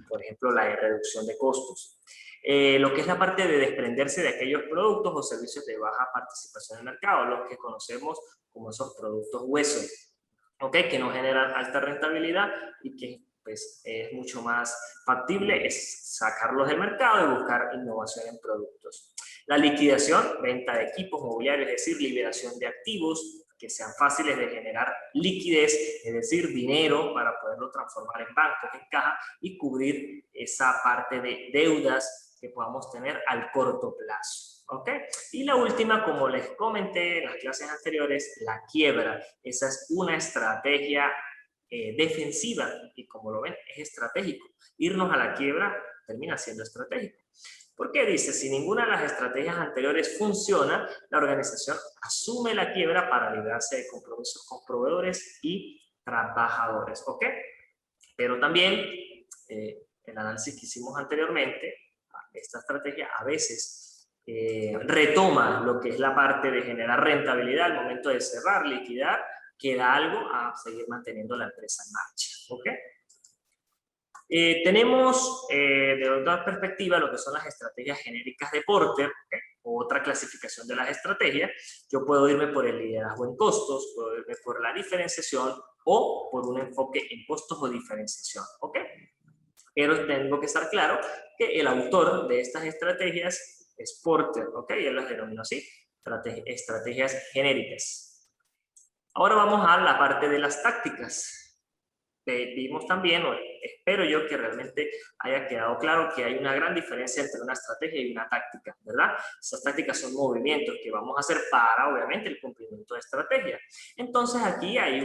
por ejemplo, la de reducción de costos. Lo que es la parte de desprenderse de aquellos productos o servicios de baja participación en el mercado, los que conocemos como esos productos hueso, ¿okay? Que no generan alta rentabilidad y que pues, es mucho más factible es sacarlos del mercado y buscar innovación en productos. La liquidación, venta de equipos mobiliarios, es decir, liberación de activos que sean fáciles de generar liquidez, es decir, dinero para poderlo transformar en bancos, en caja y cubrir esa parte de deudas que podamos tener al corto plazo. ¿Ok? Y la última, como les comenté en las clases anteriores, la quiebra. Esa es una estrategia defensiva y como lo ven, es estratégico. Irnos a la quiebra termina siendo estratégico. ¿Por qué? Dice, si ninguna de las estrategias anteriores funciona, la organización asume la quiebra para librarse de compromisos con proveedores y trabajadores. ¿Ok? Pero también el análisis que hicimos anteriormente, esta estrategia a veces retoma lo que es la parte de generar rentabilidad al momento de cerrar, liquidar, queda algo a seguir manteniendo la empresa en marcha. ¿Ok? Tenemos de otra perspectiva lo que son las estrategias genéricas de Porter, ¿okay? Otra clasificación de las estrategias. Yo puedo irme por el liderazgo en costos, puedo irme por la diferenciación o por un enfoque en costos o diferenciación. ¿Ok? Pero tengo que estar claro que el autor de estas estrategias es Porter, ¿ok? Él las denominó así, estrategias genéricas. Ahora vamos a la parte de las tácticas. Vimos también, o espero yo que realmente haya quedado claro que hay una gran diferencia entre una estrategia y una táctica, ¿verdad? Esas tácticas son movimientos que vamos a hacer para, obviamente, el cumplimiento de estrategia. Entonces aquí hay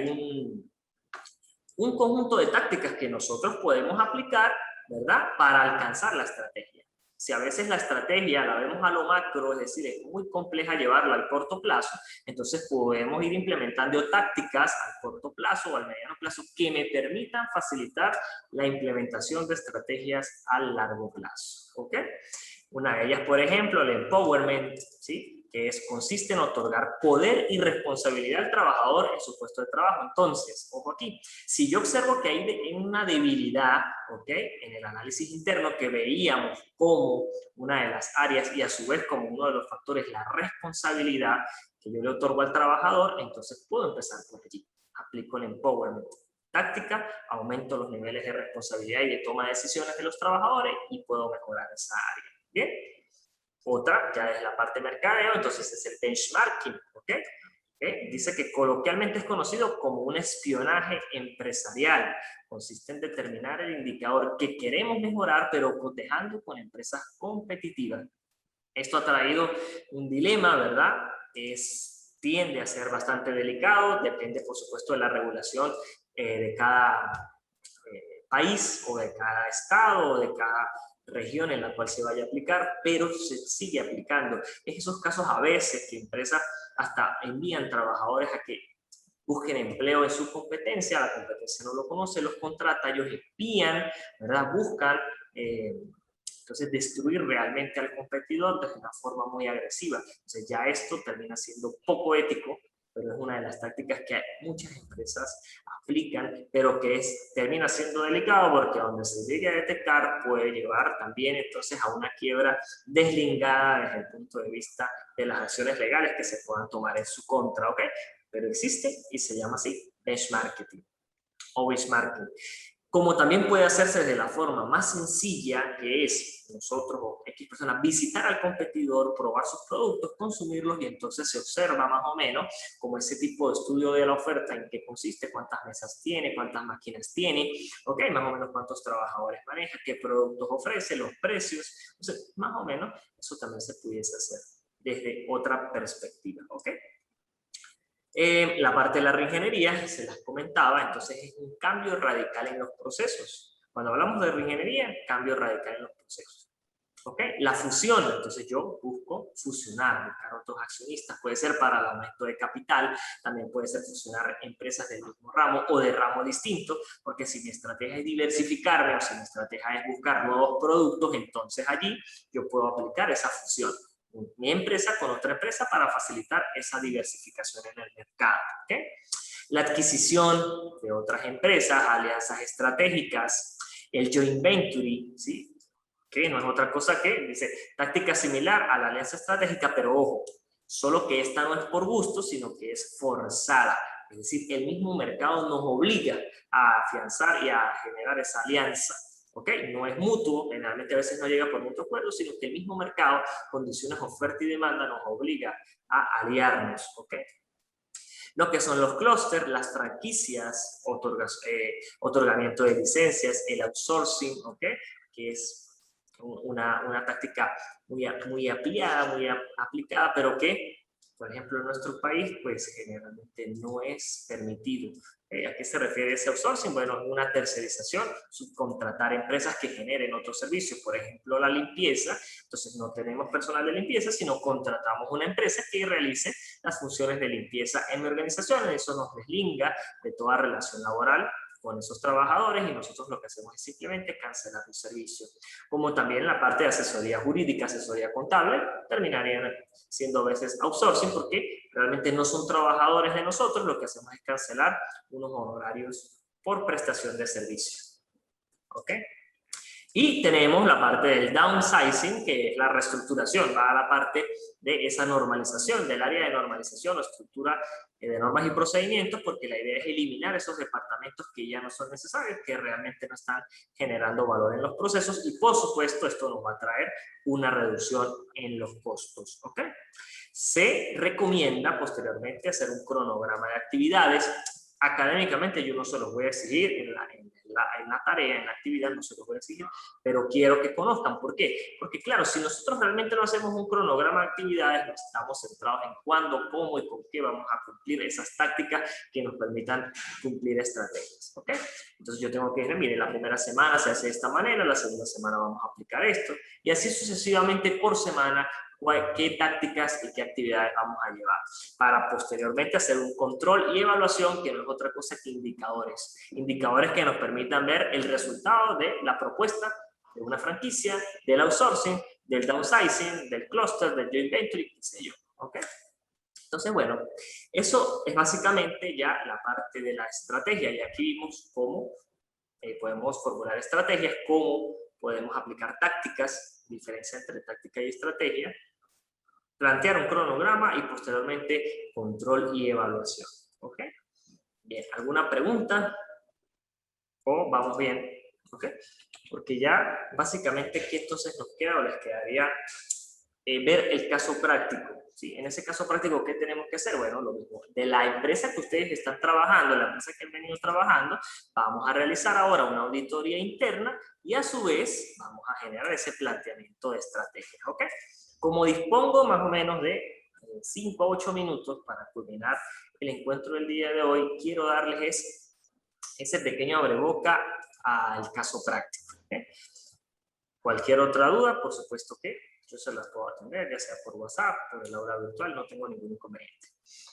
un conjunto de tácticas que nosotros podemos aplicar, ¿verdad? Para alcanzar la estrategia. Si a veces la estrategia la vemos a lo macro, es decir, es muy compleja llevarla al corto plazo, entonces podemos ir implementando tácticas al corto plazo o al mediano plazo que me permitan facilitar la implementación de estrategias a largo plazo. ¿Ok? Una de ellas, por ejemplo, el empowerment, ¿sí? Que consiste en otorgar poder y responsabilidad al trabajador en su puesto de trabajo. Entonces, ojo aquí, si yo observo que hay una debilidad, ¿ok? En el análisis interno que veíamos como una de las áreas y a su vez como uno de los factores la responsabilidad que yo le otorgo al trabajador, entonces puedo empezar por allí. Aplico el empowerment. Táctica, aumento los niveles de responsabilidad y de toma de decisiones de los trabajadores y puedo mejorar esa área. ¿Bien? Otra ya es la parte mercadeo, entonces es el benchmarking, ¿ok? Dice que coloquialmente es conocido como un espionaje empresarial. Consiste en determinar el indicador que queremos mejorar, pero cotejando con empresas competitivas. Esto ha traído un dilema, ¿verdad? Tiende a ser bastante delicado, depende, por supuesto, de la regulación de cada país o de cada estado o de cada región en la cual se vaya a aplicar, pero se sigue aplicando. Es esos casos a veces que empresas hasta envían trabajadores a que busquen empleo en su competencia, la competencia no lo conoce, los contrata, ellos espían, ¿verdad? Buscan, entonces, destruir realmente al competidor de una forma muy agresiva. Entonces, ya esto termina siendo poco ético, pero es una de las tácticas que muchas empresas aplican, pero que termina siendo delicado porque donde se llegue a detectar puede llevar también entonces a una quiebra deslindada desde el punto de vista de las acciones legales que se puedan tomar en su contra, ¿ok? Pero existe y se llama así benchmarking o benchmarking. Como también puede hacerse de la forma más sencilla, que es nosotros o X personas visitar al competidor, probar sus productos, consumirlos y entonces se observa más o menos como ese tipo de estudio de la oferta en qué consiste, cuántas mesas tiene, cuántas máquinas tiene, ok, más o menos cuántos trabajadores maneja, qué productos ofrece, los precios, entonces más o menos eso también se pudiese hacer desde otra perspectiva, ok. La parte de la reingeniería, se las comentaba, entonces es un cambio radical en los procesos. Cuando hablamos de reingeniería, cambio radical en los procesos. ¿Ok? La fusión, entonces yo busco fusionar, buscar otros accionistas, puede ser para el aumento de capital, también puede ser fusionar empresas del mismo ramo o de ramo distinto, porque si mi estrategia es diversificarme o si mi estrategia es buscar nuevos productos, entonces allí yo puedo aplicar esa fusión. Mi empresa con otra empresa para facilitar esa diversificación en el mercado. ¿Okay? La adquisición de otras empresas, alianzas estratégicas, el joint venture, ¿sí? Que no es otra cosa que, dice, táctica similar a la alianza estratégica, pero ojo, solo que esta no es por gusto, sino que es forzada. Es decir, el mismo mercado nos obliga a afianzar y a generar esa alianza. ¿Ok? No es mutuo, generalmente a veces no llega por mutuo acuerdo, sino que el mismo mercado, condiciones oferta y demanda, nos obliga a aliarnos. ¿Ok? Lo que son los clústeres, las franquicias, otorgamiento de licencias, el outsourcing, ¿ok? Que es una táctica muy ampliada, muy aplicada, pero que, por ejemplo, en nuestro país, pues generalmente no es permitido. ¿A qué se refiere ese outsourcing? Bueno, una tercerización, subcontratar empresas que generen otros servicios, por ejemplo, la limpieza. Entonces no tenemos personal de limpieza, sino contratamos una empresa que realice las funciones de limpieza en mi organización. Eso nos deslinda de toda relación laboral con esos trabajadores y nosotros lo que hacemos es simplemente cancelar un servicio. Como también la parte de asesoría jurídica, asesoría contable, terminarían siendo a veces outsourcing porque realmente no son trabajadores de nosotros, lo que hacemos es cancelar unos honorarios por prestación de servicio. ¿Ok? Y tenemos la parte del downsizing, que es la reestructuración, va a la parte de esa normalización, del área de normalización o estructura de normas y procedimientos, porque la idea es eliminar esos departamentos que ya no son necesarios, que realmente no están generando valor en los procesos y por supuesto esto nos va a traer una reducción en los costos. ¿Ok? Se recomienda posteriormente hacer un cronograma de actividades. Académicamente yo no se los voy a exigir en la tarea, en la actividad no se los voy a exigir, pero quiero que conozcan. ¿Por qué? Porque claro, si nosotros realmente no hacemos un cronograma de actividades, no estamos centrados en cuándo, cómo y con qué vamos a cumplir esas tácticas que nos permitan cumplir estrategias. ¿Ok? Entonces yo tengo que decir, mire, la primera semana se hace de esta manera, la segunda semana vamos a aplicar esto, y así sucesivamente por semana, qué tácticas y qué actividades vamos a llevar para posteriormente hacer un control y evaluación que no es otra cosa que indicadores que nos permitan ver el resultado de la propuesta de una franquicia, del outsourcing, del downsizing, del cluster, del joint venture, qué sé yo. ¿Ok? Entonces, bueno, eso es básicamente ya la parte de la estrategia y aquí vimos cómo podemos formular estrategias, cómo podemos aplicar tácticas, diferencia entre táctica y estrategia, plantear un cronograma y posteriormente control y evaluación. ¿Ok? Bien, ¿alguna pregunta? ¿O vamos bien? ¿Ok? Porque ya básicamente, ¿qué entonces nos queda o les quedaría ver el caso práctico? ¿Sí? En ese caso práctico, ¿qué tenemos que hacer? Bueno, lo mismo. De la empresa que ustedes están trabajando, la empresa que han venido trabajando, vamos a realizar ahora una auditoría interna y a su vez vamos a generar ese planteamiento de estrategia. ¿Ok? Como dispongo más o menos de 5 a 8 minutos para culminar el encuentro del día de hoy, quiero darles ese pequeño abreboca al caso práctico. ¿Okay? Cualquier otra duda, por supuesto que yo se las puedo atender, ya sea por WhatsApp, por el aula virtual, no tengo ningún inconveniente.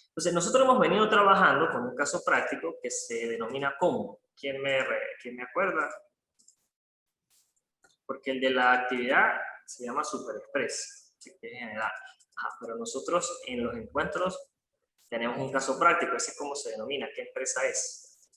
Entonces, nosotros hemos venido trabajando con un caso práctico que se denomina ¿cómo? ¿Quién me acuerda? Porque el de la actividad se llama Super Express. En general. Pero nosotros en los encuentros tenemos un caso práctico, ese es como se denomina, ¿qué empresa es?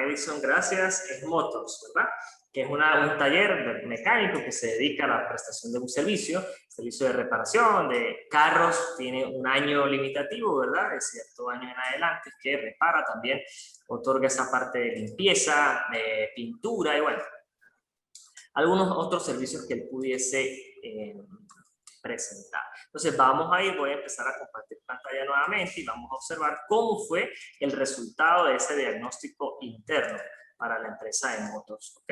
Edison, gracias, es Motors, ¿verdad? Que es un taller mecánico que se dedica a la prestación de un servicio de reparación de carros, tiene un año limitativo, ¿verdad? De cierto año en adelante, que repara también, otorga esa parte de limpieza, de pintura y bueno, algunos otros servicios que él pudiese presentar. Entonces vamos a ir, voy a empezar a compartir pantalla nuevamente y vamos a observar cómo fue el resultado de ese diagnóstico interno para la empresa de Motors. ¿Ok?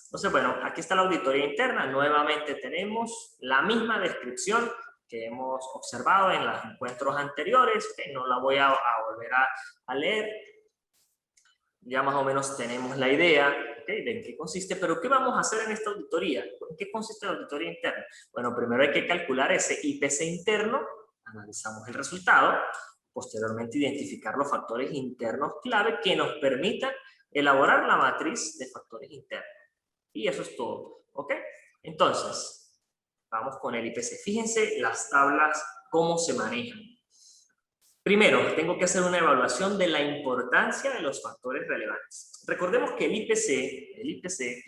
Entonces, bueno, aquí está la auditoría interna. Nuevamente tenemos la misma descripción que hemos observado en los encuentros anteriores. ¿Okay? No la voy a volver a leer. Ya más o menos tenemos la idea, ¿okay? De en qué consiste, pero ¿qué vamos a hacer en esta auditoría? ¿En qué consiste la auditoría interna? Bueno, primero hay que calcular ese IPC interno, analizamos el resultado, posteriormente identificar los factores internos clave que nos permitan elaborar la matriz de factores internos. Y eso es todo, ¿ok? Entonces, vamos con el IPC. Fíjense las tablas, cómo se manejan. Primero, tengo que hacer una evaluación de la importancia de los factores relevantes. Recordemos que el IPC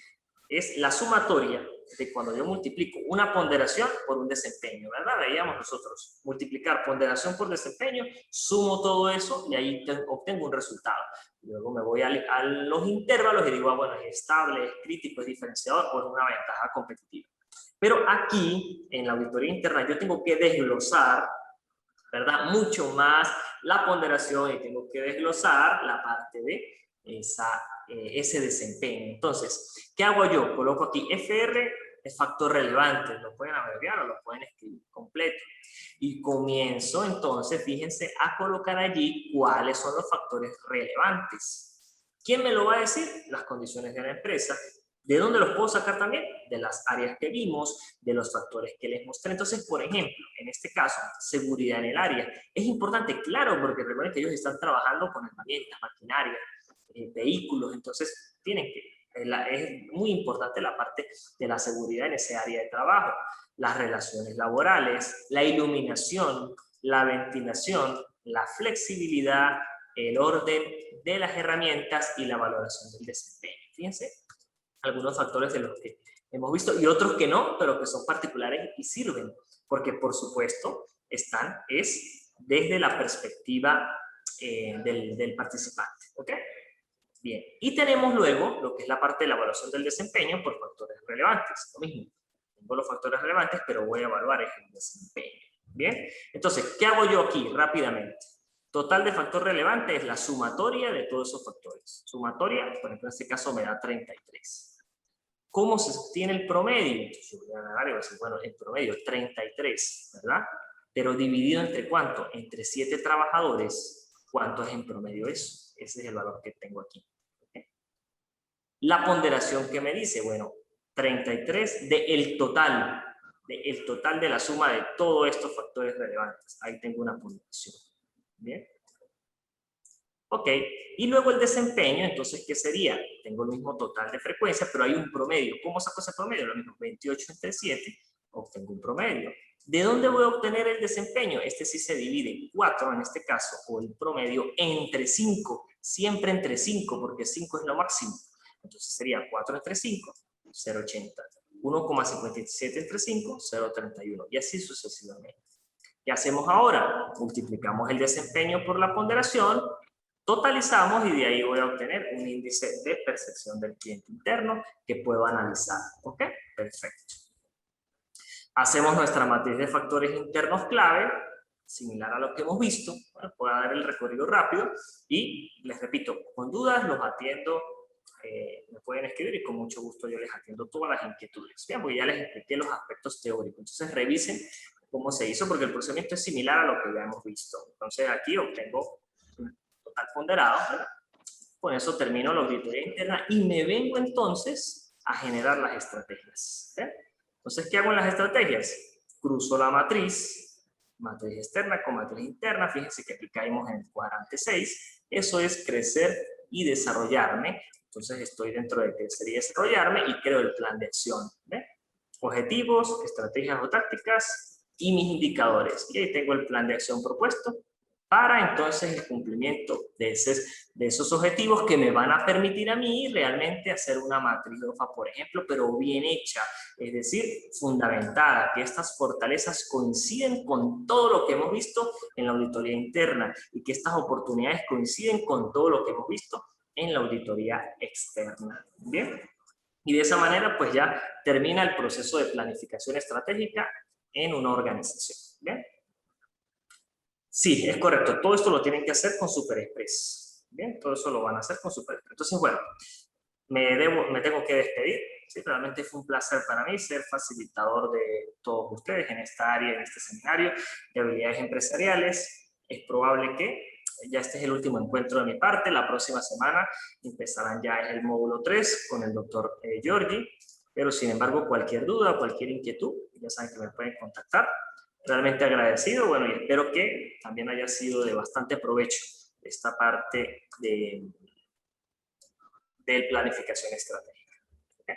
es la sumatoria de cuando yo multiplico una ponderación por un desempeño, ¿verdad? Veíamos nosotros, multiplicar ponderación por desempeño, sumo todo eso y ahí obtengo un resultado. Luego me voy a los intervalos y digo, bueno, es estable, es crítico, es diferenciador o es una ventaja competitiva. Pero aquí, en la auditoría interna, yo tengo que desglosar, ¿verdad? Mucho más la ponderación y tengo que desglosar la parte de esa ese desempeño. Entonces, ¿qué hago yo? Coloco aquí FR, es factor relevante, lo pueden abreviar o lo pueden escribir completo. Y comienzo entonces, fíjense, a colocar allí cuáles son los factores relevantes. ¿Quién me lo va a decir? Las condiciones de la empresa. ¿De dónde los puedo sacar también? De las áreas que vimos, de los factores que les mostré. Entonces, por ejemplo, en este caso, seguridad en el área. Es importante, claro, porque recuerden que ellos están trabajando con herramientas, maquinaria, vehículos, entonces tienen que, es muy importante la parte de la seguridad en ese área de trabajo. Las relaciones laborales, la iluminación, la ventilación, la flexibilidad, el orden de las herramientas y la valoración del desempeño. Fíjense, algunos factores de los que hemos visto y otros que no, pero que son particulares y sirven, porque por supuesto están desde la perspectiva del participante. ¿Ok? Bien, y tenemos luego lo que es la parte de la evaluación del desempeño por factores relevantes. Lo mismo, tengo los factores relevantes, pero voy a evaluar el desempeño. Bien, entonces, ¿qué hago yo aquí rápidamente? Total de factor relevante es la sumatoria de todos esos factores. Sumatoria, por ejemplo, en este caso me da 33. ¿Cómo se obtiene el promedio? Entonces, yo voy a agarrar y voy a decir, bueno, el promedio es 33, ¿verdad? Pero dividido entre ¿cuánto? Entre 7 trabajadores, ¿cuánto es en promedio eso? Ese es el valor que tengo aquí. ¿Okay? La ponderación que me dice, bueno, 33 del total de la suma de todos estos factores relevantes. Ahí tengo una ponderación. ¿Bien? Ok, y luego el desempeño, entonces, ¿qué sería? Tengo el mismo total de frecuencia, pero hay un promedio. ¿Cómo saco ese promedio? Lo mismo, 28 entre 7, obtengo un promedio. ¿De dónde voy a obtener el desempeño? Este sí se divide en 4, en este caso, o el promedio, entre 5. Siempre entre 5, porque 5 es lo máximo. Entonces sería 4 entre 5, 0,80. 1,57 entre 5, 0,31. Y así sucesivamente. ¿Qué hacemos ahora? Multiplicamos el desempeño por la ponderación, totalizamos y de ahí voy a obtener un índice de percepción del cliente interno que puedo analizar. ¿Ok? Perfecto. Hacemos nuestra matriz de factores internos clave, similar a lo que hemos visto. Bueno, voy a dar el recorrido rápido y les repito, con dudas los atiendo, me pueden escribir y con mucho gusto yo les atiendo todas las inquietudes. Bien, porque ya les expliqué los aspectos teóricos. Entonces revisen cómo se hizo porque el procedimiento es similar a lo que ya hemos visto. Entonces aquí obtengo un total ponderado, ¿verdad? Con eso termino la auditoría interna y me vengo entonces a generar las estrategias. ¿Eh? Entonces, ¿qué hago en las estrategias? Cruzo la matriz, matriz externa con matriz interna. Fíjense que aquí caímos en el cuadrante 6. Eso es crecer y desarrollarme. Entonces, estoy dentro de crecer y desarrollarme y creo el plan de acción. ¿Ve? Objetivos, estrategias o tácticas y mis indicadores. Y ahí tengo el plan de acción propuesto para entonces el cumplimiento de esos objetivos que me van a permitir a mí realmente hacer una matriz de OFA, por ejemplo, pero bien hecha, es decir, fundamentada, que estas fortalezas coinciden con todo lo que hemos visto en la auditoría interna y que estas oportunidades coinciden con todo lo que hemos visto en la auditoría externa. ¿Bien? Y de esa manera, pues ya termina el proceso de planificación estratégica en una organización. ¿Bien? Sí, es correcto. Todo esto lo tienen que hacer con SuperExpress. Bien, todo eso lo van a hacer con SuperExpress. Entonces, bueno, me tengo que despedir. Sí, realmente fue un placer para mí ser facilitador de todos ustedes en esta área, en este seminario de habilidades empresariales. Es probable que ya este es el último encuentro de mi parte. La próxima semana empezarán ya el módulo 3 con el doctor Giorgi. Pero, sin embargo, cualquier duda, cualquier inquietud, ya saben que me pueden contactar. Realmente agradecido, bueno, y espero que también haya sido de bastante provecho esta parte de planificación estratégica. ¿Okay?